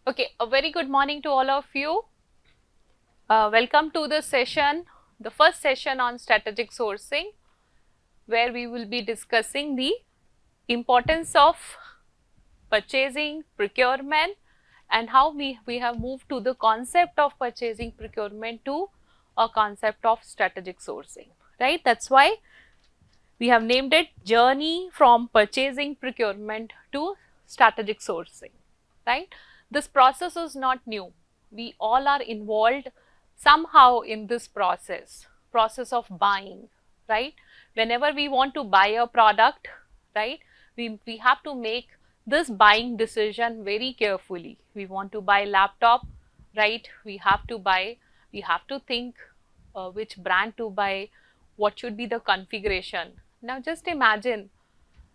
Okay, a very good morning to all of you. Welcome to the session, the first session on strategic sourcing, where we will be discussing the importance of purchasing, procurement, and how we have moved to the concept of purchasing procurement to a concept of strategic sourcing, right? That's why we have named it journey from purchasing procurement to strategic sourcing, right? This process is not new. We all are involved somehow in this process of buying, right? Whenever we want to buy a product, right, we have to make this buying decision very carefully. We want to buy laptop, right? We have to think which brand to buy, what should be the configuration. Now just imagine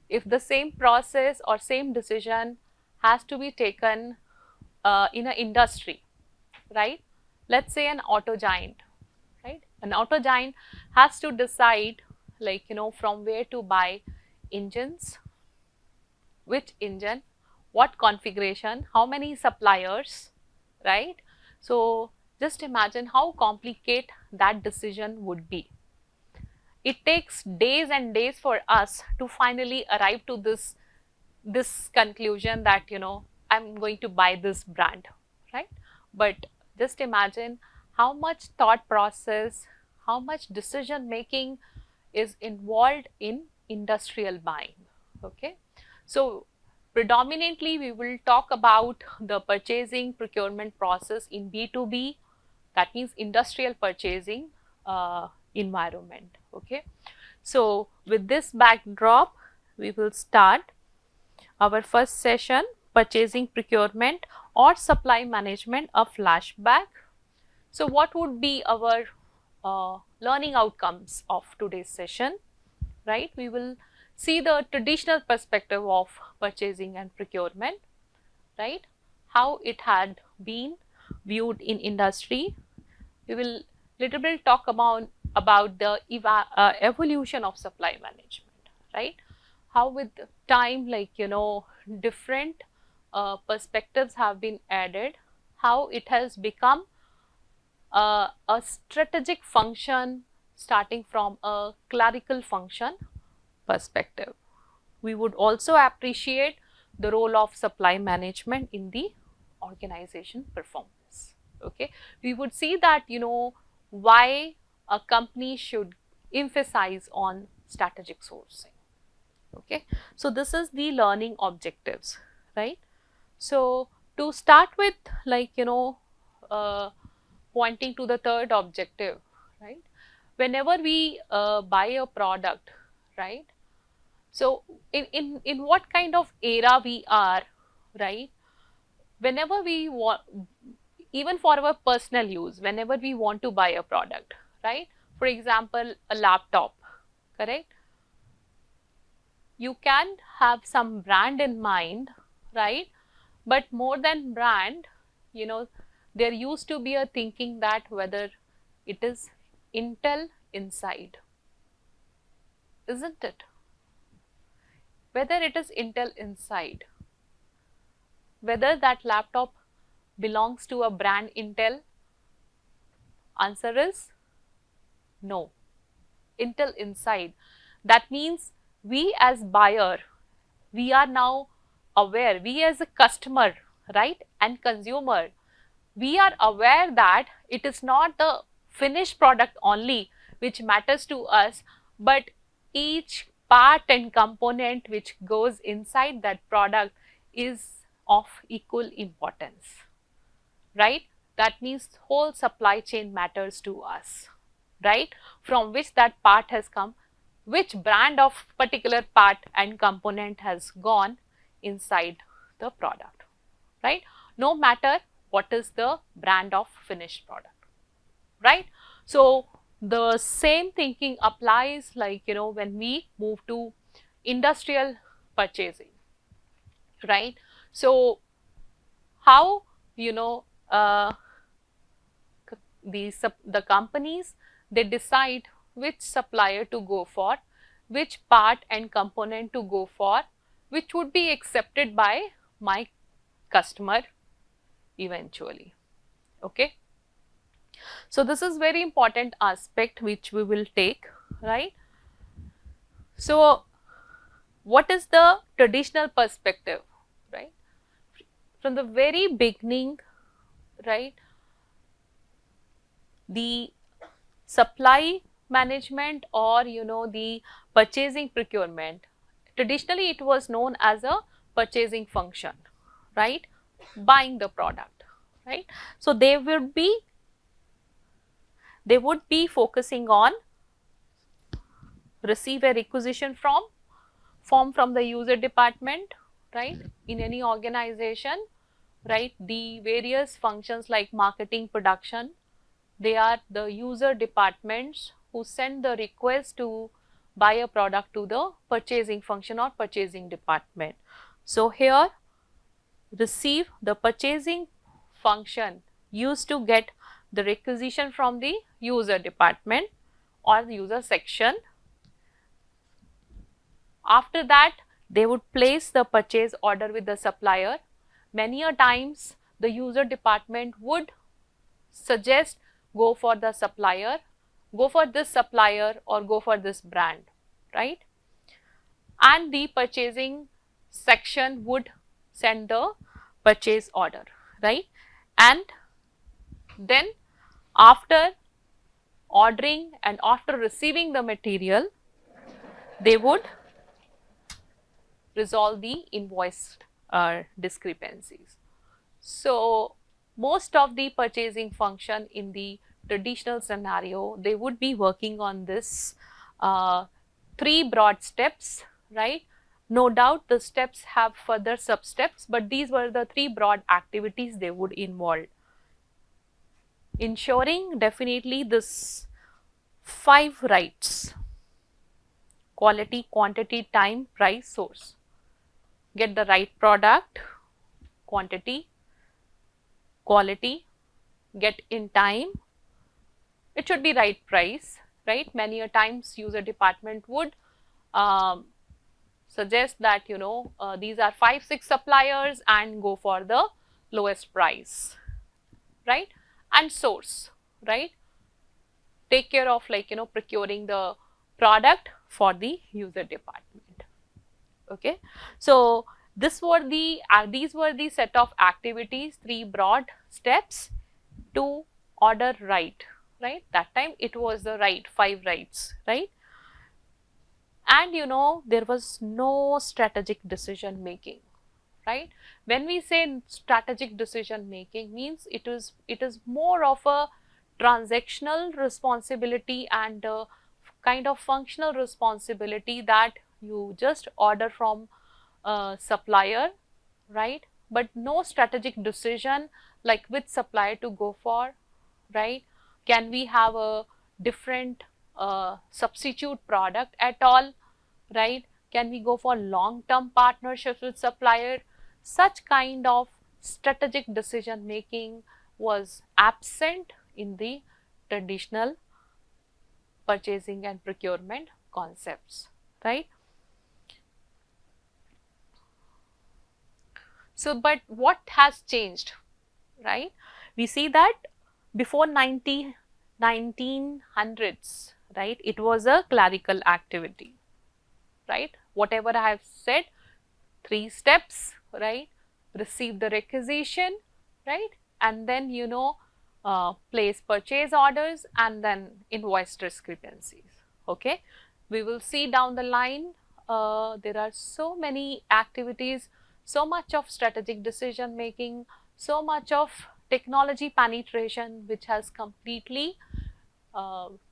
if the same process or same decision has to be taken in an industry, right? Let's say an auto giant, right? An auto giant has to decide, like, from where to buy engines, which engine, what configuration, how many suppliers, right? So just imagine how complicated that decision would be. It takes days and days for us to finally arrive to this conclusion that I'm going to buy this brand, right? But just imagine how much thought process, how much decision making is involved in industrial buying. Okay, so predominantly we will talk about the purchasing procurement process in B2B, that means industrial purchasing environment. Okay, so with this backdrop we will start our first session, purchasing procurement or supply management, a flashback. So what would be our learning outcomes of today's session, right? We will see the traditional perspective of purchasing and procurement, right? How it had been viewed in industry. We will little bit talk about the evolution of supply management, right? How with time, like, different perspectives have been added, how it has become a strategic function starting from a clerical function perspective. We would also appreciate the role of supply management in the organization performance. Okay, we would see that why a company should emphasize on strategic sourcing. Okay, so this is the learning objectives, right? So to start with, like, uh, pointing to the third objective, right? Whenever we buy a product, right? So in what kind of era we are, right? Whenever we want, even for our personal use, whenever we want to buy a product, right? For example, a laptop, correct? You can have some brand in mind, right? But more than brand, you know, there used to be a thinking that whether it is Intel inside, isn't it? Whether it is Intel inside, whether that laptop belongs to a brand Intel, answer is no. Intel inside. That means we as buyer, we are now aware, we as a customer, right, and consumer, we are aware that it is not the finished product only which matters to us, but each part and component which goes inside that product is of equal importance, right? That means whole supply chain matters to us, right? From which that part has come, which brand of particular part and component has gone inside the product, right? No matter what is the brand of finished product, right? So the same thinking applies, like, when we move to industrial purchasing, right? So how, uh, the companies, they decide which supplier to go for, which part and component to go for, which would be accepted by my customer, eventually. Okay. So this is very important aspect which we will take, right? So what is the traditional perspective, right? From the very beginning, right, the supply management or the purchasing procurement, traditionally it was known as a purchasing function, right, buying the product, right. So they would be focusing on receive a requisition form from the user department, right, in any organization, right. The various functions like marketing, production, they are the user departments who send the request to buy a product to the purchasing function or purchasing department. So here receive, the purchasing function used to get the requisition from the user department or the user section. After that, they would place the purchase order with the supplier. Many a times the user department would suggest go for the supplier, go for this supplier or go for this brand, right. And the purchasing section would send the purchase order, right. And then after ordering and after receiving the material, they would resolve the invoice discrepancies. So most of the purchasing function in the traditional scenario, they would be working on this three broad steps, right. No doubt the steps have further sub steps, but these were the three broad activities they would involve. Ensuring definitely this 5 rights: quality, quantity, time, price, source. Get the right product, quantity, quality, get in time, it should be right price, right. Many a times user department would suggest that these are 5-6 suppliers and go for the lowest price, right. And source, right, take care of procuring the product for the user department. Okay. So these were the set of activities, 3 broad steps to order right, right. That time it was the right 5 rights, right. And there was no strategic decision making, right. When we say strategic decision making, means it is more of a transactional responsibility and a kind of functional responsibility that you just order from a supplier, right, but no strategic decision like which supplier to go for, right. Can we have a different substitute product at all, right. Can we go for long term partnerships with supplier? Such kind of strategic decision making was absent in the traditional purchasing and procurement concepts, right. So but what has changed, right. We see that before 1900s, right, it was a clerical activity, right. Whatever I have said, 3 steps, right, receive the requisition, right, and then place purchase orders and then invoice discrepancies. Okay. We will see down the line there are so many activities, so much of strategic decision making, so much of technology penetration which has completely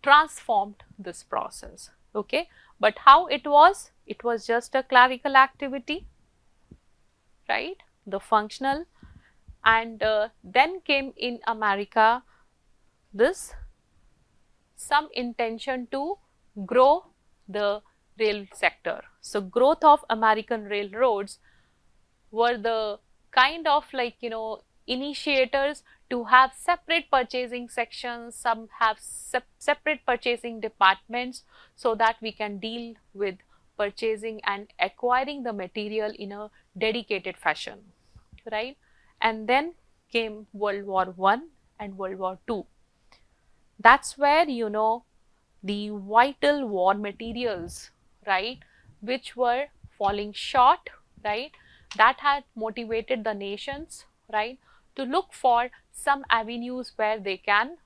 transformed this process. Okay. But how it was just a clerical activity, right, the functional. And then came in America this some intention to grow the rail sector. So growth of American railroads were the kind of initiators to have separate purchasing sections, some have separate purchasing departments, so that we can deal with purchasing and acquiring the material in a dedicated fashion, right. And then came World War One and World War Two. That's where, the vital war materials, right, which were falling short, right, that had motivated the nations, right, to look for some avenues where they can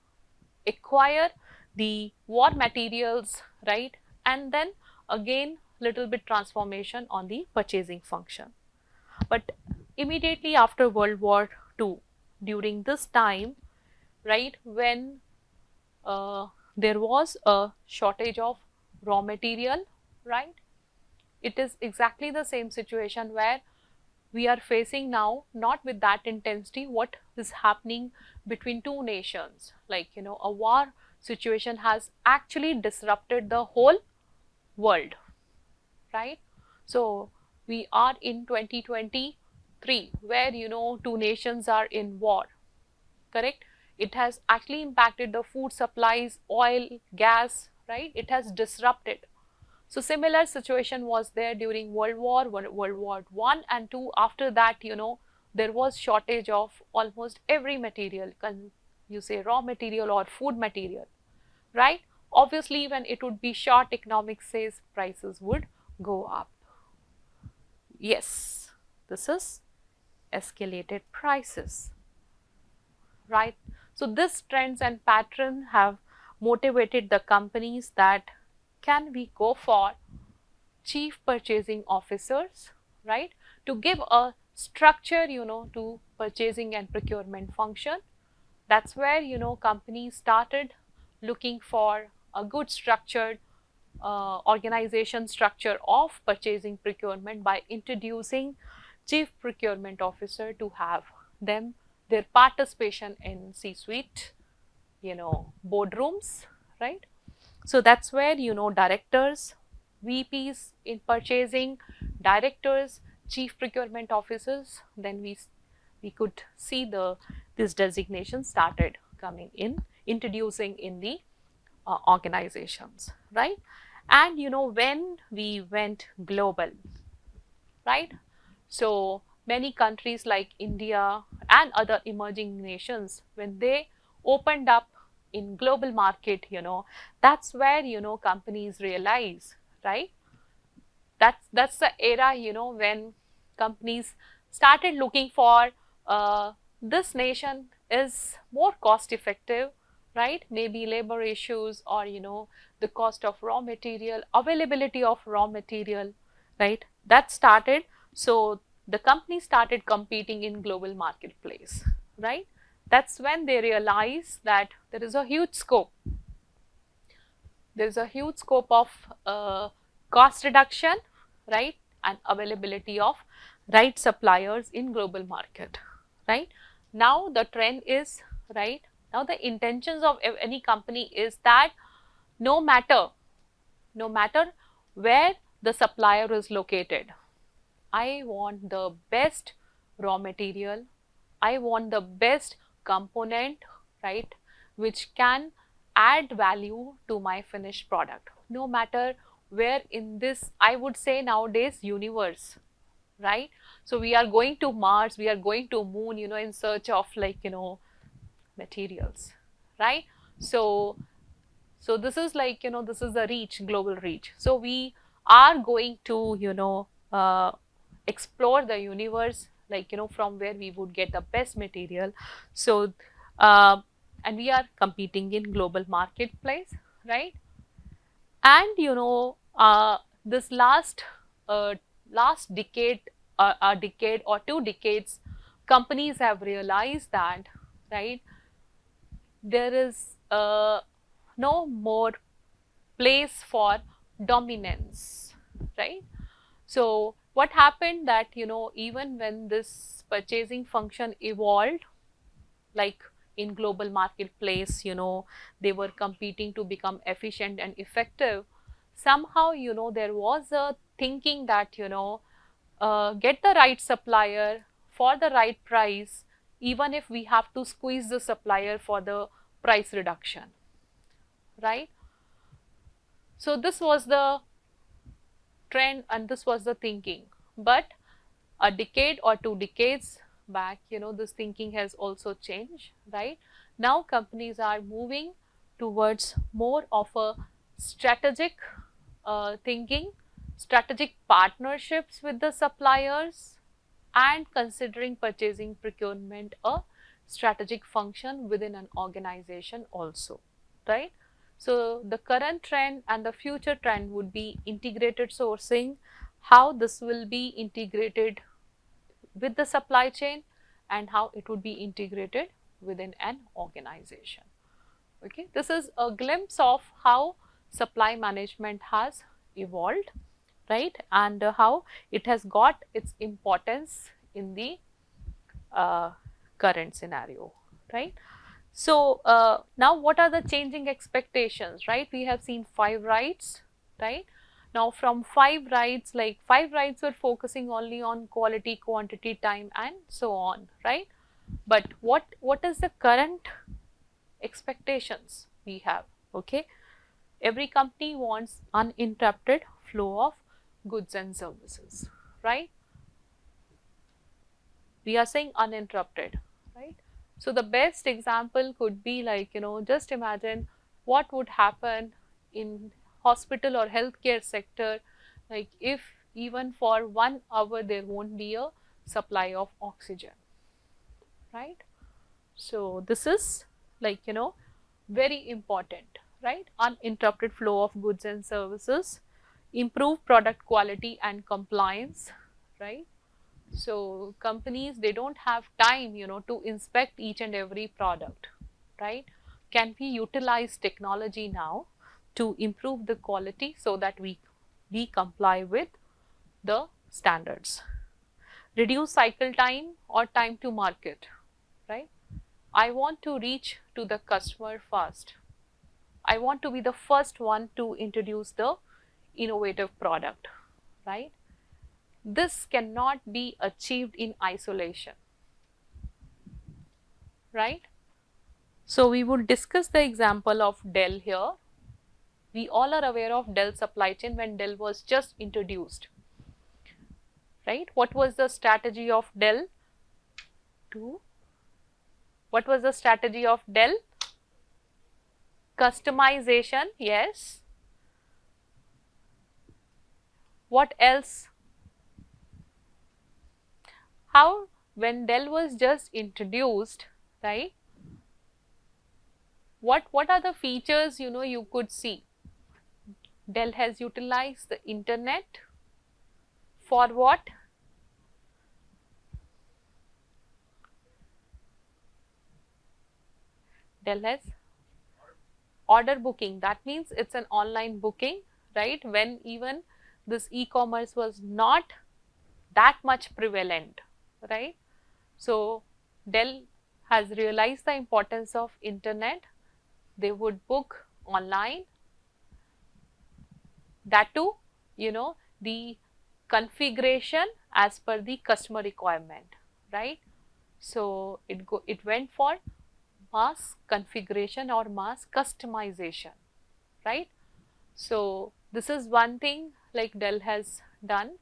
acquire the war materials, right, and then again little bit transformation on the purchasing function. But immediately after World War II, during this time, right, when uh, there was a shortage of raw material, right, it is exactly the same situation where we are facing now, not with that intensity what is happening between two nations. Like, a war situation has actually disrupted the whole world, right? So we are in 2023 where, two nations are in war, correct? It has actually impacted the food supplies, oil, gas, right? It has disrupted. So similar situation was there during World War One and Two. After that, there was shortage of almost every material, you say raw material or food material, right? Obviously, when it would be short, economics says prices would go up. Yes, this is escalated prices, right? So this trends and pattern have motivated the companies that can we go for chief purchasing officers, right, to give a structure, to purchasing and procurement function. That's where, companies started looking for a good structured organization structure of purchasing procurement by introducing chief procurement officer to have them their participation in C-suite, boardrooms, right? So that's where, directors, VPs in purchasing, directors, chief procurement officers, then we could see this designation started coming in, introducing in the organizations, right? And when we went global, right? So many countries like India and other emerging nations, when they opened up in global market, that's where, companies realize, right? That's the era, when companies started looking for this nation is more cost effective, right? Maybe labor issues or, the cost of raw material, availability of raw material, right? That started. So the company started competing in global marketplace, right? That's when they realize that there is a huge scope. There is a huge scope of cost reduction, right, and availability of right suppliers in global market, right? Now the trend is, right, now the intentions of any company is that no matter where the supplier is located, I want the best raw material, I want the best component, right, which can add value to my finished product. No matter where in this, I would say nowadays, universe, right? So we are going to Mars, we are going to Moon, in search of like, materials, right? So this is like, this is the reach, global reach. So we are going to, explore the universe, like, from where we would get the best material. So, uh, and we are competing in global marketplace, right? And, this last decade, a decade or 2 decades, companies have realized that, right, there is no more place for dominance, right? So what happened that, even when this purchasing function evolved, like in global marketplace, they were competing to become efficient and effective. Somehow, there was a thinking that, get the right supplier for the right price, even if we have to squeeze the supplier for the price reduction, right? So this was the trend and this was the thinking. But a decade or 2 decades back, this thinking has also changed, right? Now companies are moving towards more of a strategic thinking, strategic partnerships with the suppliers, and considering purchasing procurement a strategic function within an organization also, right? So the current trend and the future trend would be integrated sourcing, how this will be integrated with the supply chain and how it would be integrated within an organization. Okay, this is a glimpse of how supply management has evolved, right, and how it has got its importance in the current scenario, right. So now what are the changing expectations, right? We have seen 5 rights, right? Now from 5 rights, like 5 rights were focusing only on quality, quantity, time and so on, right? But what is the current expectations we have? Okay, every company wants uninterrupted flow of goods and services, right? We are saying uninterrupted, right? So the best example could be like, just imagine what would happen in hospital or healthcare sector, like if even for 1 hour there won't be a supply of oxygen, right? So this is like, very important, right? Uninterrupted flow of goods and services, improve product quality and compliance, right? So companies, they don't have time, to inspect each and every product, right? Can we utilize technology now to improve the quality so that we comply with the standards? Reduce cycle time or time to market, right? I want to reach to the customer fast. I want to be the first one to introduce the innovative product, right? This cannot be achieved in isolation, right? So we would discuss the example of Dell here. We all are aware of Dell supply chain when Dell was just introduced, right? What was the strategy of Dell? What was the strategy of Dell? Customization, yes. What else? How, when Dell was just introduced, right? What are the features, you could see? Dell has utilized the internet for what? Dell has order booking. That means it's an online booking, right? When even this e-commerce was not that much prevalent, right? So Dell has realized the importance of internet. They would book online. That too, the configuration as per the customer requirement, right? So it went for mass configuration or mass customization, right? So this is one thing like Dell has done,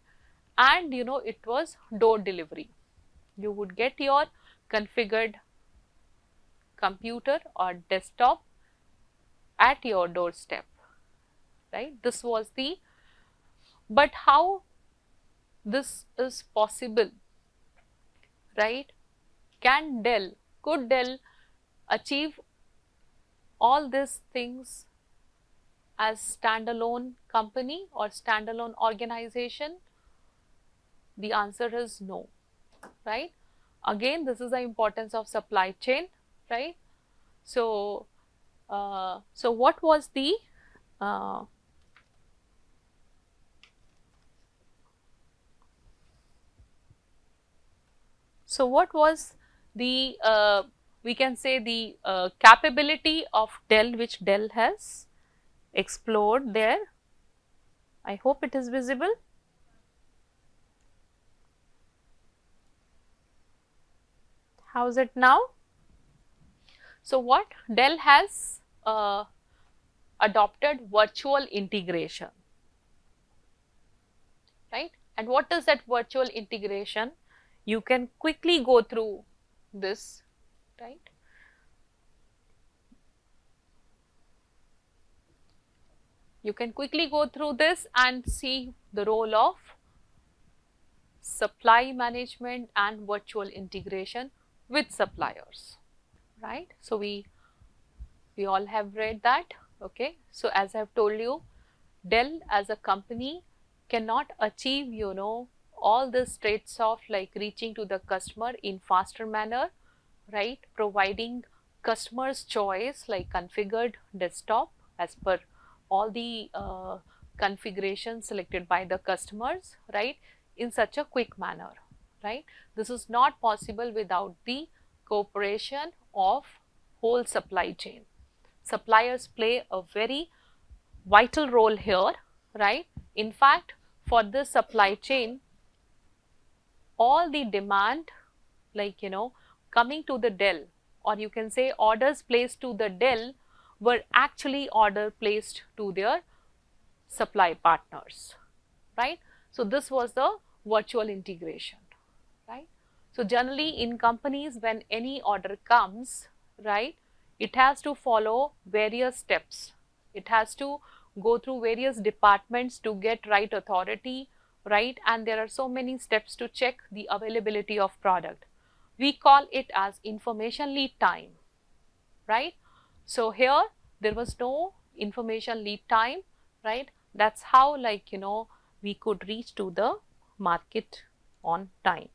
and it was door delivery. You would get your configured computer or desktop at your doorstep, right? This was the, but how this is possible, right? Could Dell achieve all these things as standalone company or standalone organization? The answer is no, right? Again, this is the importance of supply chain, right? So, so what was the so what was the we can say the capability of Dell, which Dell has explored there? I hope it is visible. How is it now? So what Dell has adopted virtual integration, right? And what is that virtual integration? You can quickly go through this, right? You can quickly go through this and see the role of supply management and virtual integration with suppliers, right? So we all have read that, okay? So as I've told you, Dell as a company cannot achieve, all the traits of like reaching to the customer in faster manner, right? Providing customers choice like configured desktop as per all the configurations selected by the customers, right? In such a quick manner, right? This is not possible without the cooperation of whole supply chain. Suppliers play a very vital role here, right? In fact, for this supply chain, all the demand, like, coming to the Dell, or you can say orders placed to the Dell were actually order placed to their supply partners, right? So this was the virtual integration, right? So generally in companies, when any order comes, right, it has to follow various steps. It has to go through various departments to get right authority, right? And there are so many steps to check the availability of product. We call it as information lead time, right? So here there was no information lead time, right? That's how, like, we could reach to the market on time.